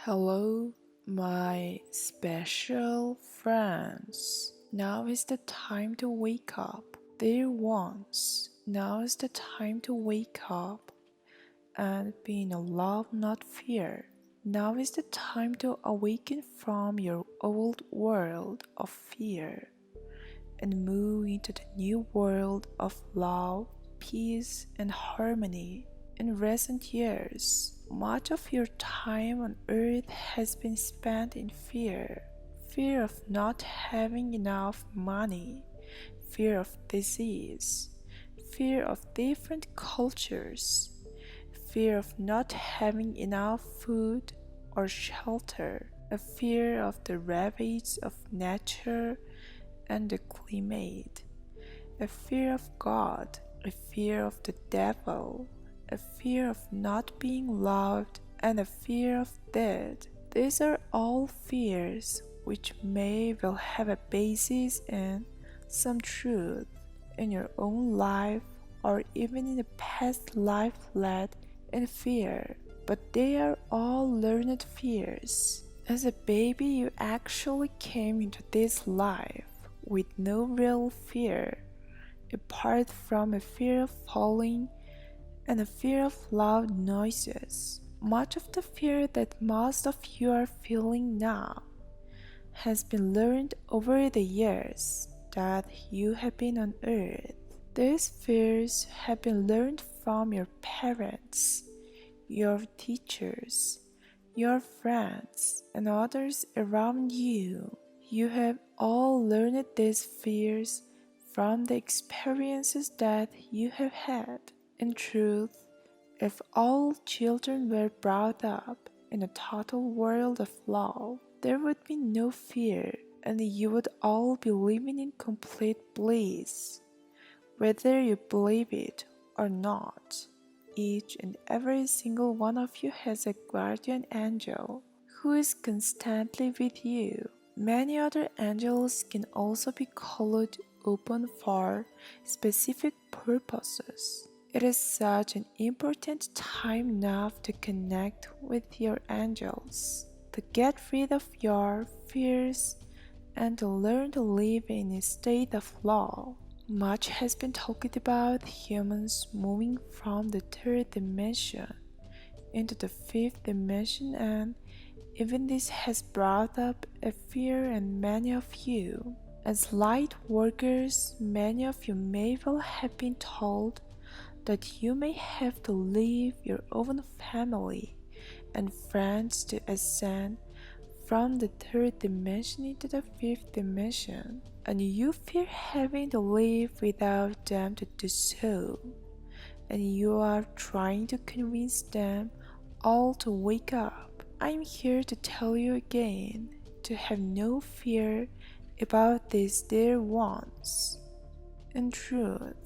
Hello, my special friends. Now is the time to wake up, dear ones. Now is the time to wake up and be in love, not fear. Now is the time to awaken from your old world of fear and move into the new world of love, peace, and harmony. In recent years, much of your time on earth has been spent in fear. Fear of not having enough money, fear of disease, fear of different cultures, fear of not having enough food or shelter, a fear of the ravages of nature and the climate, a fear of God, a fear of the devil, a fear of not being loved, and a fear of death. These are all fears which may well have a basis in some truth in your own life or even in a past life led in fear, but they are all learned fears. As a baby, you actually came into this life with no real fear, apart from a fear of falling and a fear of loud noises. Much of the fear that most of you are feeling now has been learned over the years that you have been on earth. These fears have been learned from your parents, your teachers, your friends, and others around you. You have all learned these fears from the experiences that you have had. In truth, if all children were brought up in a total world of love, there would be no fear and you would all be living in complete bliss. Whether you believe it or not, each and every single one of you has a guardian angel who is constantly with you. Many other angels can also be called upon for specific purposes. It is such an important time now to connect with your angels, to get rid of your fears, and to learn to live in a state of love. Much has been talked about humans moving from the third dimension into the fifth dimension, and even this has brought up a fear in many of you. As light workers, many of you may well have been told that you may have to leave your own family and friends to ascend from the third dimension into the fifth dimension, and you fear having to live without them to do so, and you are trying to convince them all to wake up. I'm here to tell you again to have no fear about these dear ones. In truth,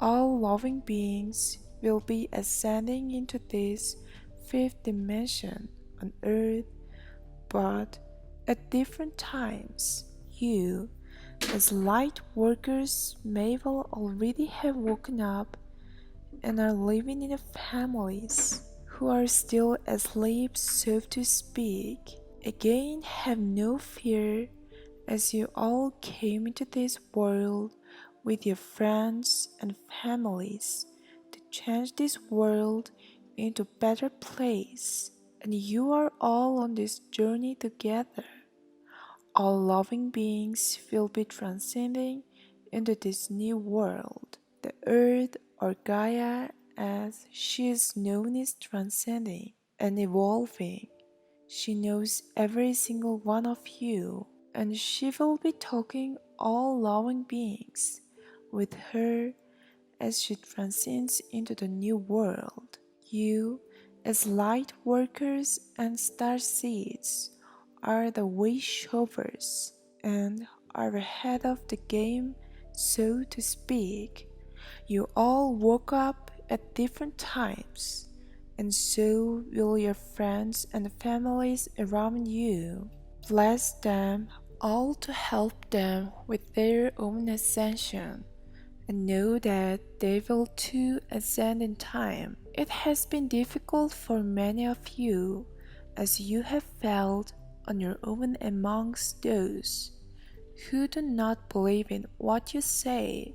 all loving beings will be ascending into this fifth dimension on earth, but at different times. You, as light workers, may well already have woken up and are living in families who are still asleep, so to speak. Again, have no fear, as you all came into this world with your friends and families to change this world into a better place, and you are all on this journey together. All loving beings will be transcending into this new world. The earth, or Gaia as she is known, is transcending and evolving. She knows every single one of you, and she will be talking all loving beings with her as she transcends into the new world. You, as light workers and star seeds, are the way showers and are ahead of the game, so to speak. You all woke up at different times, and so will your friends and families around you. Bless them all to help them with their own ascension, and know that they will too ascend in time. It has been difficult for many of you, as you have felt on your own amongst those who do not believe in what you say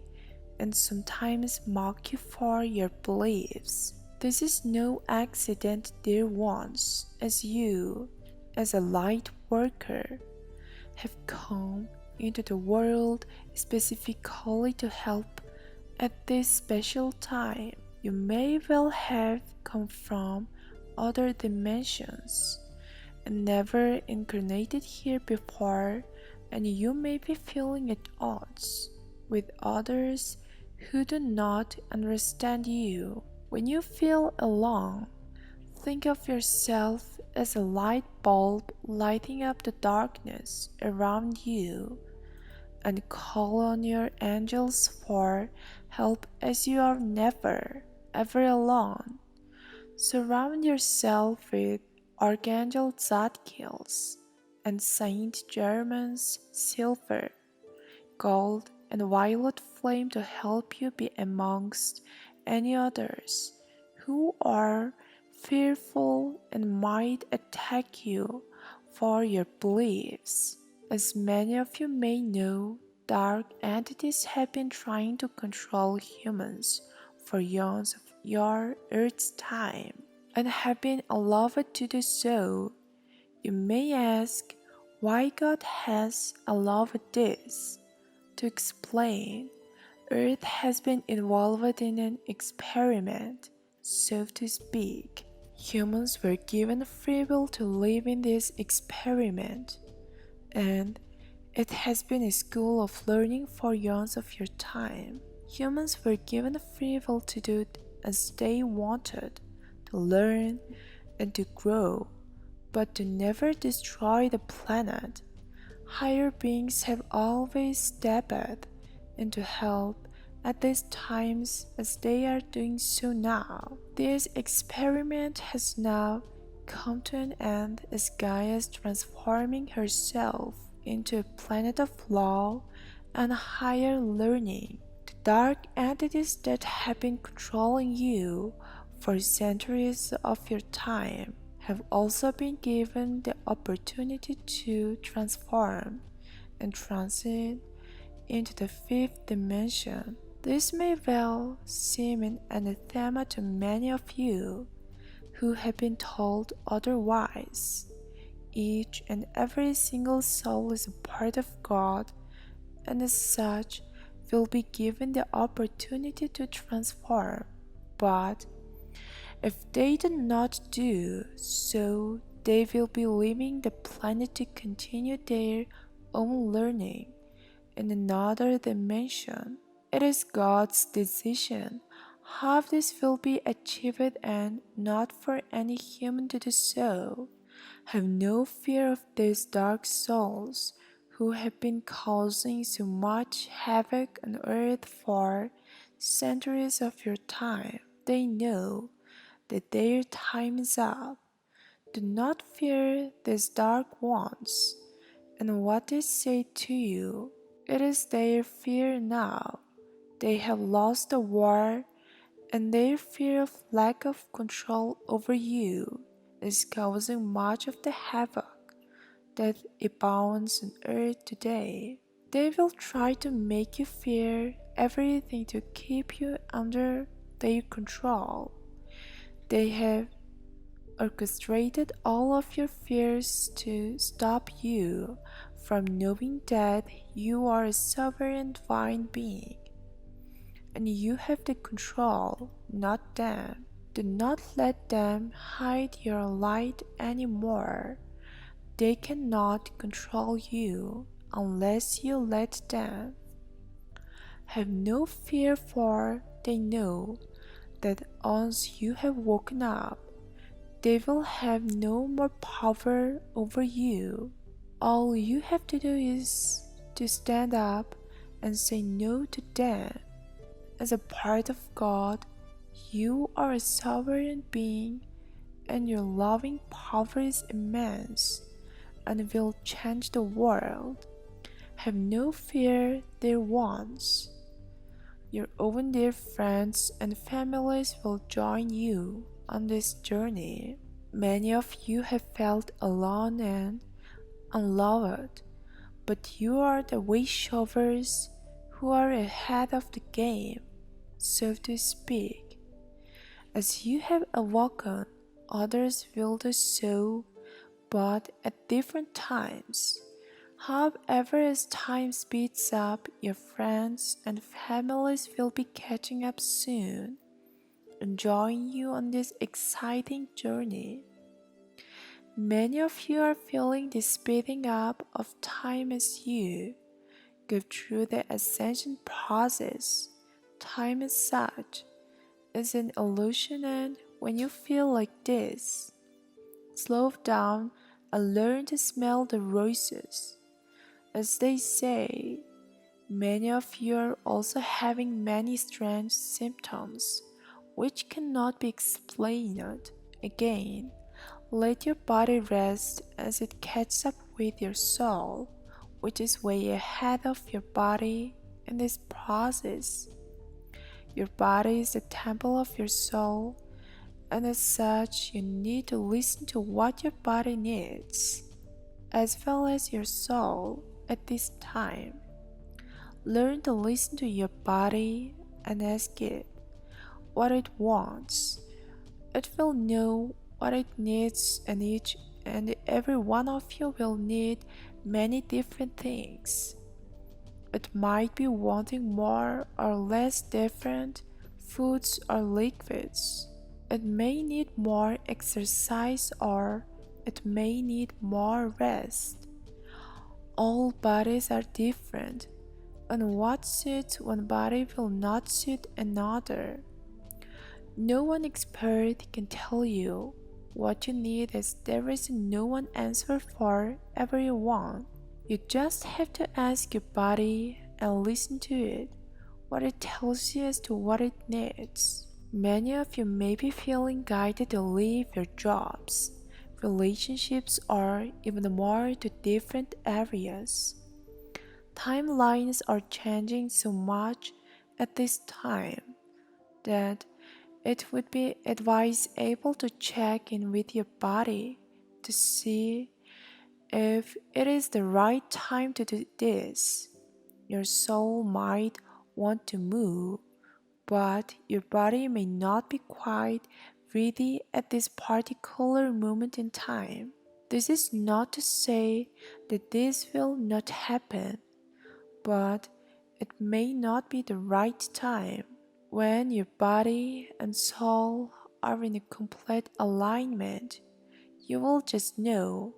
and sometimes mock you for your beliefs. This is no accident, dear ones, as you, as a light worker, have come into the world specifically to help at this special time. You may well have come from other dimensions and never incarnated here before, and you may be feeling at odds with others who do not understand you. When you feel alone, think of yourself as a light bulb lighting up the darkness around you, and call on your angels for help, as you are never, ever alone. Surround yourself with Archangel Zadkiels and Saint Germain's silver, gold, and violet flame to help you be amongst any others who are fearful and might attack you for your beliefs. As many of you may know, dark entities have been trying to control humans for eons of your Earth's time, and have been allowed to do so. You may ask why God has allowed this. To explain, Earth has been involved in an experiment, so to speak. Humans were given free will to live in this experiment, and it has been a school of learning for eons of your time. Humans were given free will to do as they wanted, to learn and to grow, but to never destroy the planet. Higher beings have always stepped in to help at these times, as they are doing so now. This experiment has now come to an end, as Gaia is transforming herself into a planet of law and higher learning. The dark entities that have been controlling you for centuries of your time have also been given the opportunity to transform and transit into the fifth dimension. This may well seem an anathema to many of you who have been told otherwise. Each and every single soul is a part of God, and as such will be given the opportunity to transform. But if they do not do so, they will be leaving the planet to continue their own learning in another dimension. It is God's decision how this will be achieved, and not for any human to do so. Have no fear of these dark souls who have been causing so much havoc on Earth for centuries of your time. They know that their time is up. Do not fear these dark ones and what they say to you. It is their fear now. They have lost the war, and their fear of lack of control over you is causing much of the havoc that abounds on Earth today. They will try to make you fear everything to keep you under their control. They have orchestrated all of your fears to stop you from knowing that you are a sovereign divine being, and you have the control, not them. Do not let them hide your light anymore. They cannot control you unless you let them. Have no fear, for they know that once you have woken up, they will have no more power over you. All you have to do is to stand up and say no to them. As a part of God, you are a sovereign being, and your loving power is immense and will change the world. Have no fear, dear ones. Your own dear friends and families will join you on this journey. Many of you have felt alone and unloved, but you are the wishovers who are ahead of the game, so to speak. As you have awoken, others will do so, but at different times. However, as time speeds up, your friends and families will be catching up soon and join you on this exciting journey. Many of you are feeling the speeding up of time as you go through the ascension process. Time as such is an illusion, and when you feel like this, slow down and learn to smell the roses. As they say, many of you are also having many strange symptoms which cannot be explained. Again, let your body rest as it catches up with your soul, which is way ahead of your body in this process. Your body is the temple of your soul, and as such, you need to listen to what your body needs, as well as your soul at this time. Learn to listen to your body and ask it what it wants. It will know what it needs, and each and every one of you will need many different things. It might be wanting more or less different foods or liquids. It may need more exercise, or it may need more rest. All bodies are different, and what suits one body will not suit another. No one expert can tell you what you need, as there is no one answer for everyone. You just have to ask your body and listen to it, what it tells you as to what it needs. Many of you may be feeling guided to leave your jobs, relationships, or even more to different areas. Timelines are changing so much at this time that it would be advisable to check in with your body to see if it is the right time to do this. Your soul might want to move, but your body may not be quite ready at this particular moment in time. This is not to say that this will not happen, but it may not be the right time. When your body and soul are in a complete alignment, you will just know.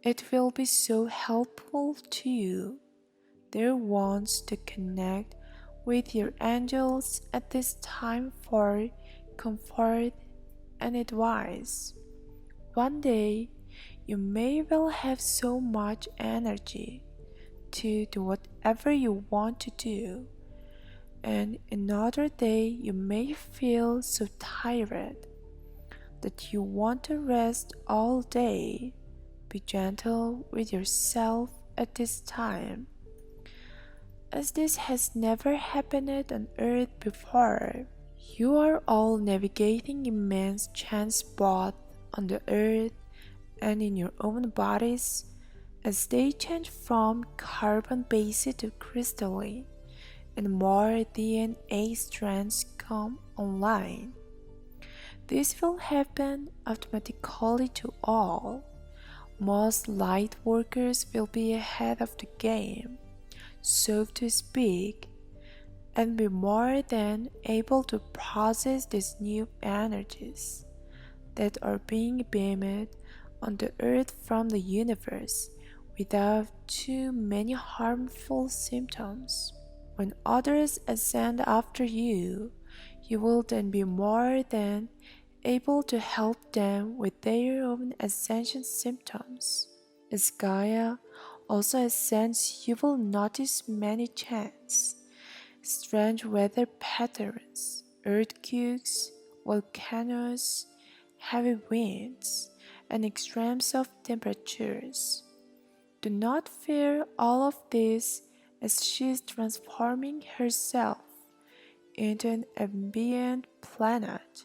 It will be so helpful to you. There wants to connect with your angels at this time for comfort and advice. One day, you may well have so much energy to do whatever you want to do, and another day you may feel so tired that you want to rest all day. Be gentle with yourself at this time, as this has never happened on earth before. You are all navigating immense chance both on the earth and in your own bodies as they change from carbon-based to crystalline and more DNA strands come online. This will happen automatically to all. Most light workers will be ahead of the game, so to speak, and be more than able to process these new energies that are being beamed on the earth from the universe without too many harmful symptoms. When others ascend after you, you will then be more than able to help them with their own ascension symptoms. As Gaia also ascends, you will notice many changes, strange weather patterns, earthquakes, volcanoes, heavy winds, and extremes of temperatures. Do not fear all of this, as she is transforming herself into an ambient planet.